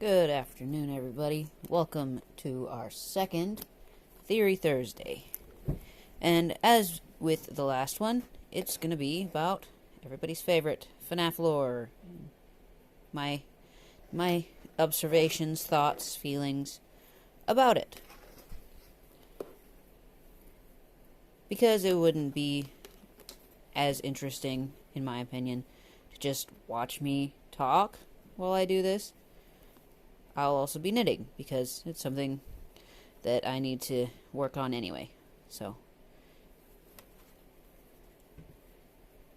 Good afternoon, everybody. Welcome to our second Theory Thursday. And as with the last one, it's going to be about everybody's favorite FNAF lore. My observations, thoughts, feelings about it. Because it wouldn't be as interesting, in my opinion, to just watch me talk while I do this. I'll also be knitting, because it's something that I need to work on anyway. So,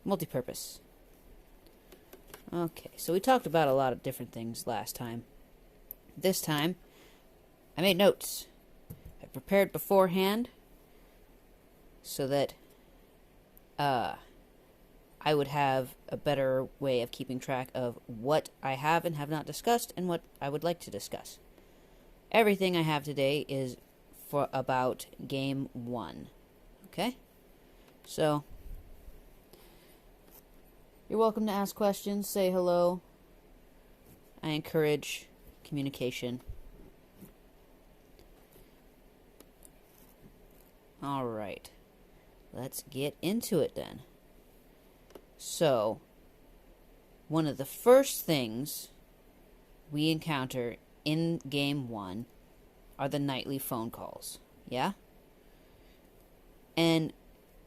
multi-purpose. Okay, so we talked about a lot of different things last time. This time, I made notes. I prepared beforehand so that I would have a better way of keeping track of what I have and have not discussed and what I would like to discuss. Everything I have today is for about Game 1. Okay? So, you're welcome to ask questions, say hello. I encourage communication. Alright. Let's get into it then. So, one of the first things we encounter in Game 1 are the nightly phone calls. Yeah? And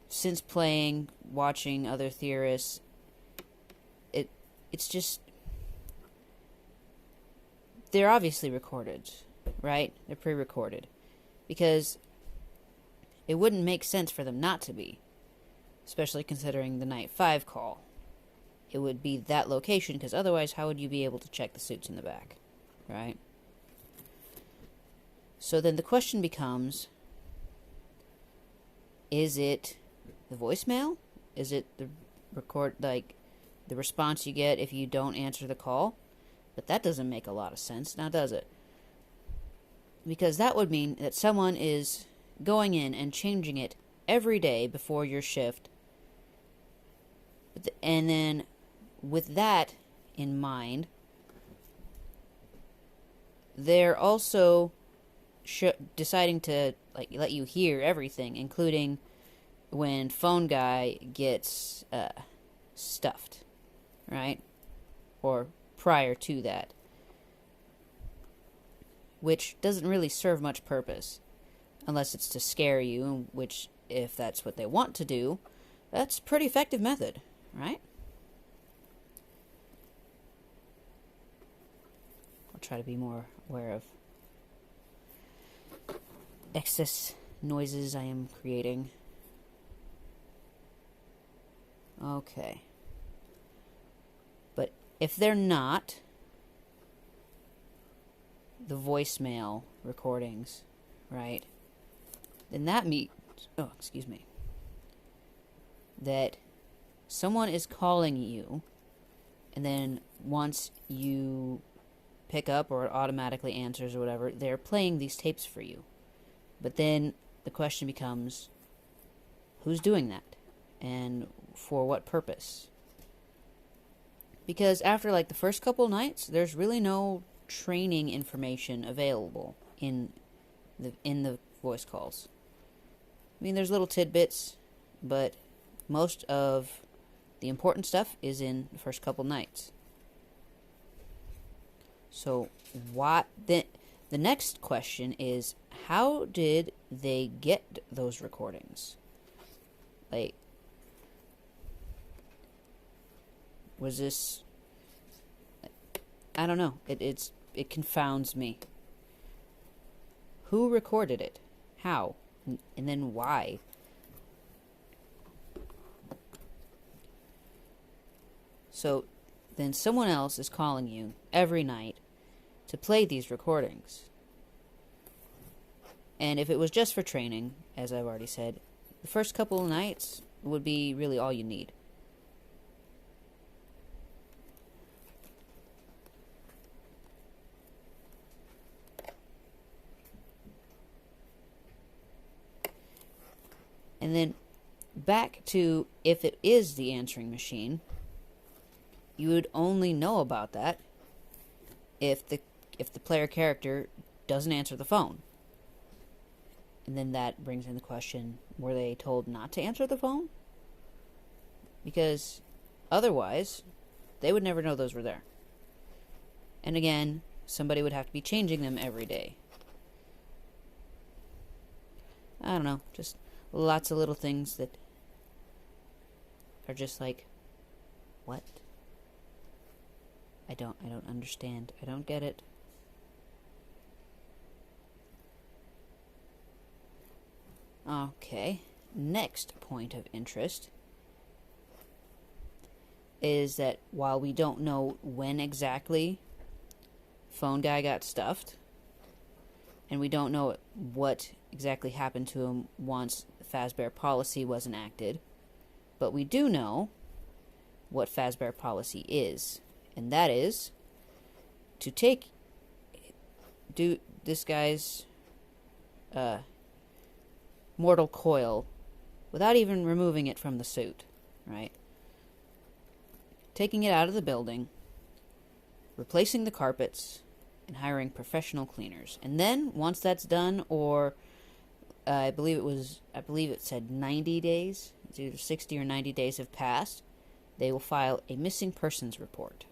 since playing, watching other theorists, it's just... they're obviously recorded, right? They're pre-recorded. Because it wouldn't make sense for them not to be. Especially considering the Night 5 call. It would be that location, because otherwise how would you be able to check the suits in the back? Right? So then the question becomes, is it the voicemail? Is it the the response you get if you don't answer the call? But that doesn't make a lot of sense, now does it? Because that would mean that someone is going in and changing it every day before your shift. And then, with that in mind, they're also deciding to let you hear everything, including when phone guy gets stuffed, right? Or prior to that, which doesn't really serve much purpose, unless it's to scare you. Which, if that's what they want to do, that's a pretty effective method. Right? I'll try to be more aware of excess noises I am creating. Okay. But if they're not the voicemail recordings, right, then that means, that someone is calling you, and then once you pick up or it automatically answers or whatever, they're playing these tapes for you. But then the question becomes, who's doing that? And for what purpose? Because after the first couple nights, there's really no training information available in the voice calls. I mean, there's little tidbits, but most of the important stuff is in the first couple nights. So, the next question is, how did they get those recordings? Was this... I don't know. It confounds me. Who recorded it? How? And then why? So, then someone else is calling you every night to play these recordings. And if it was just for training, as I've already said, the first couple of nights would be really all you need. And then back to if it is the answering machine, you would only know about that if if the player character doesn't answer the phone. And then that brings in the question, were they told not to answer the phone? Because otherwise, they would never know those were there. And again, somebody would have to be changing them every day. I don't know, just lots of little things that are just like, what? I don't understand. I don't get it. Okay, next point of interest is that while we don't know when exactly Phone Guy got stuffed, and we don't know what exactly happened to him once Fazbear policy was enacted, but we do know what Fazbear policy is, and that is to do this guy's mortal coil without even removing it from the suit, right? Taking it out of the building, replacing the carpets, and hiring professional cleaners. And then, once that's done, or I believe it said 90 days, it's either 60 or 90 days have passed, they will file a missing persons report.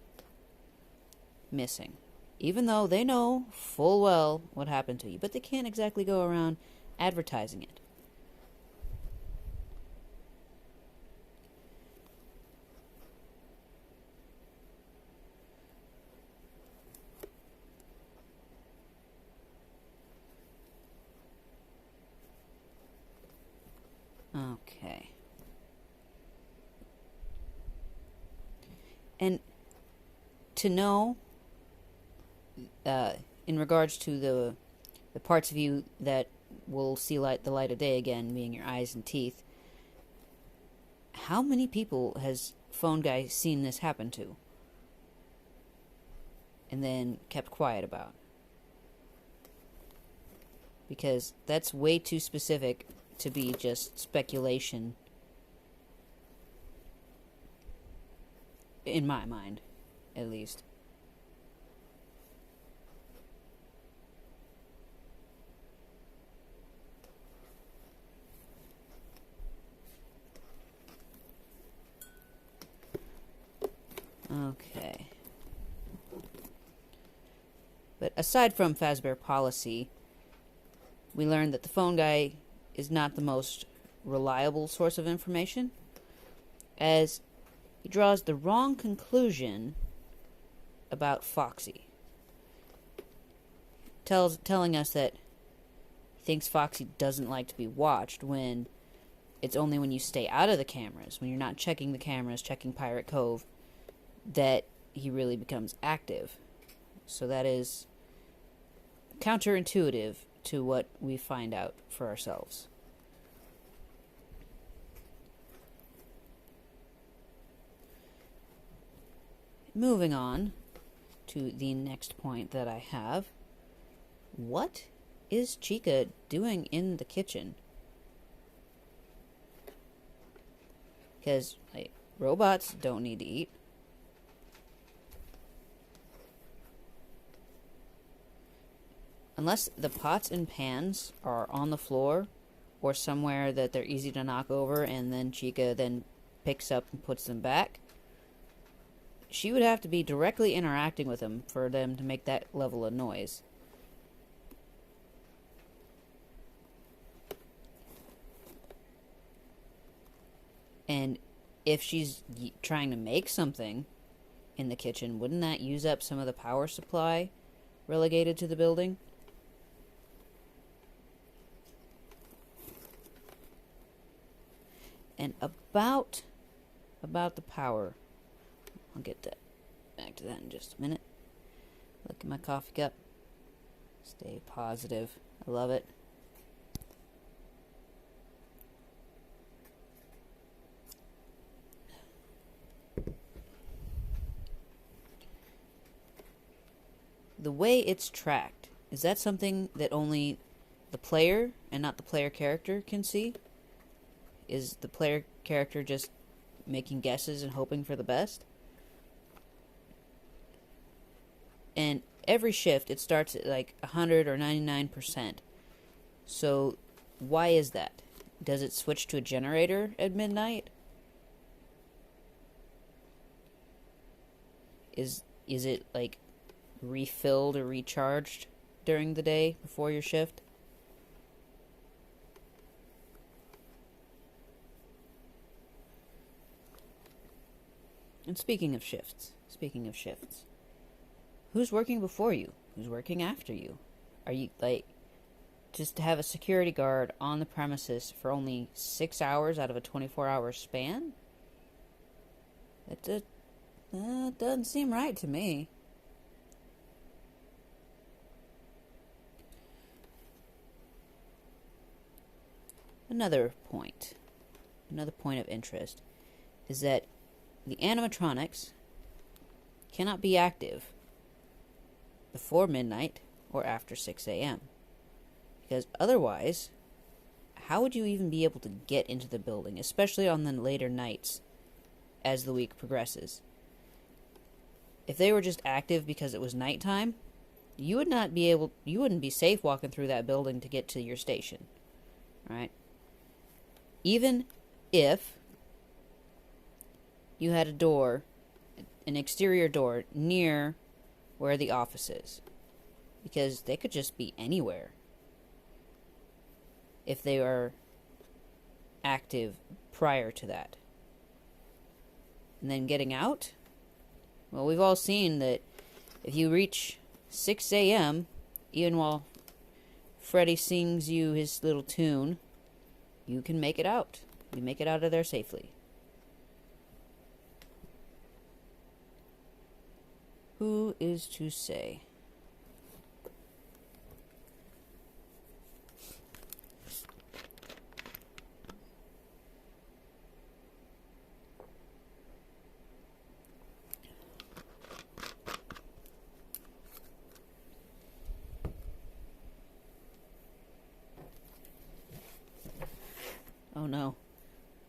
Missing. Even though they know full well what happened to you, but they can't exactly go around advertising it. Okay. And to know, in regards to the parts of you that will see the light of day again, being your eyes and teeth, how many people has Phone Guy seen this happen to? And then kept quiet about? Because that's way too specific to be just speculation, in my mind, at least. Okay. But aside from Fazbear policy, we learned that the Phone Guy is not the most reliable source of information, as he draws the wrong conclusion about Foxy. Telling us that he thinks Foxy doesn't like to be watched, when it's only when you stay out of the cameras, when you're not checking the cameras, checking Pirate Cove, that he really becomes active. So that is counterintuitive to what we find out for ourselves. Moving on to the next point that I have. What is Chica doing in the kitchen? Because, robots don't need to eat. Unless the pots and pans are on the floor or somewhere that they're easy to knock over, and then Chica then picks up and puts them back, she would have to be directly interacting with them for them to make that level of noise. And if she's trying to make something in the kitchen, wouldn't that use up some of the power supply relegated to the building? And about the power, I'll get back to that in just a minute. Look at my coffee cup. Stay positive. I love it. The way it's tracked, is that something that only the player and not the player character can see? Is the player character just making guesses and hoping for the best? And every shift it starts at like 100 or 99%. So why is that? Does it switch to a generator at midnight? Is it like refilled or recharged during the day before your shift? And speaking of shifts, who's working before you? Who's working after you? Are you, like, just to have a security guard on the premises for only 6 hours out of a 24-hour span? That doesn't seem right to me. Another point of interest is that the animatronics cannot be active before midnight or after 6 a.m. Because otherwise, how would you even be able to get into the building, especially on the later nights as the week progresses? If they were just active because it was nighttime, you wouldn't be safe walking through that building to get to your station, right? Even if you had a door, an exterior door, near where the office is. Because they could just be anywhere if they are active prior to that. And then getting out? Well, we've all seen that if you reach 6 a.m., even while Freddy sings you his little tune, you can make it out. You make it out of there safely. Who is to say? Oh no.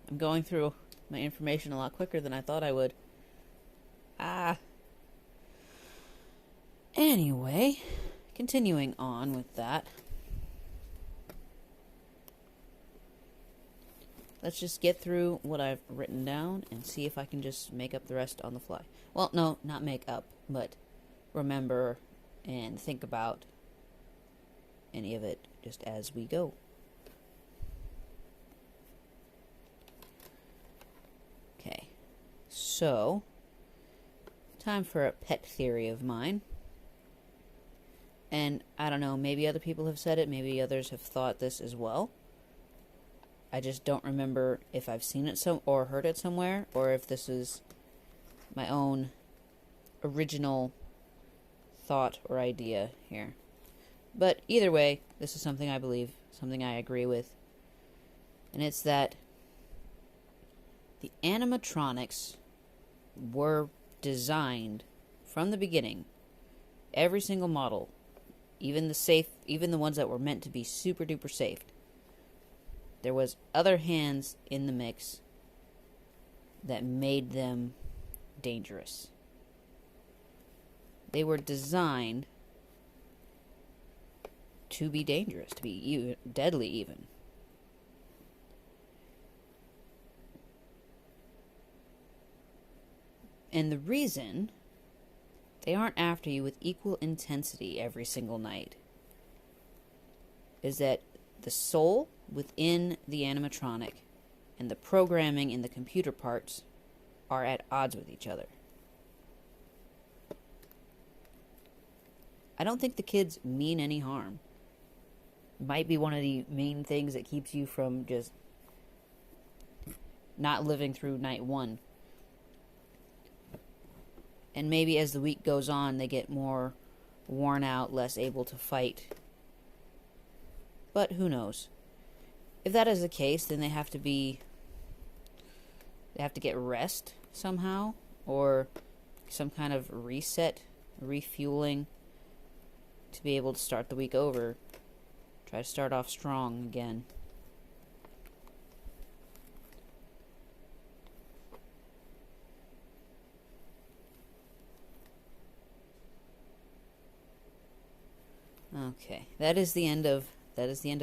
I'm going through my information a lot quicker than I thought I would. Anyway, continuing on with that. Let's just get through what I've written down and see if I can just make up the rest on the fly. Well, no, not make up, but remember and think about any of it just as we go. Okay, so time for a pet theory of mine. And I don't know, maybe other people have said it, maybe others have thought this as well. I just don't remember if I've seen it or heard it somewhere, or if this is my own original thought or idea here. But either way, this is something I believe, something I agree with. And it's that the animatronics were designed from the beginning. Every single model, even the ones that were meant to be super duper safe. There was other hands in the mix that made them dangerous. They were designed to be dangerous, to be deadly even. And the reason they aren't after you with equal intensity every single night is that the soul within the animatronic and the programming in the computer parts are at odds with each other. I don't think the kids mean any harm. Might be one of the main things that keeps you from just not living through night one. And maybe as the week goes on, they get more worn out, less able to fight. But who knows? If that is the case, then they have to get rest somehow, or some kind of reset, refueling, to be able to start the week over. Try to start off strong again. Okay, that is the end of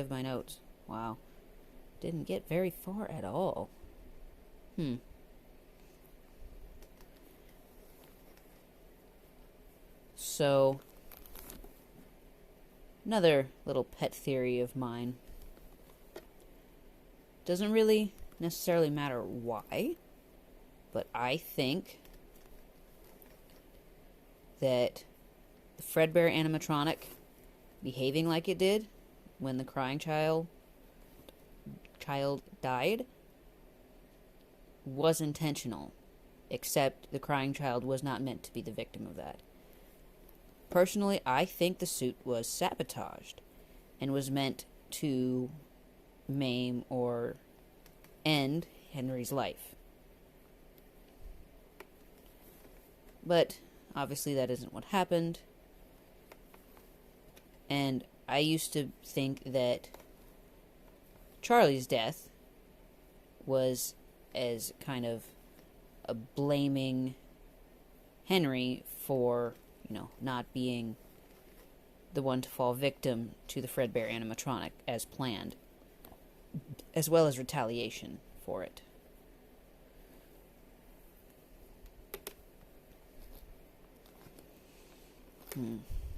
my notes. Wow. Didn't get very far at all. So, another little pet theory of mine. Doesn't really necessarily matter why, but I think that the Fredbear animatronic behaving like it did when the crying child died was intentional, except the crying child was not meant to be the victim of that. Personally, I think the suit was sabotaged and was meant to maim or end Henry's life. But obviously that isn't what happened. And I used to think that Charlie's death was as kind of a blaming Henry for, not being the one to fall victim to the Fredbear animatronic as planned, as well as retaliation for it.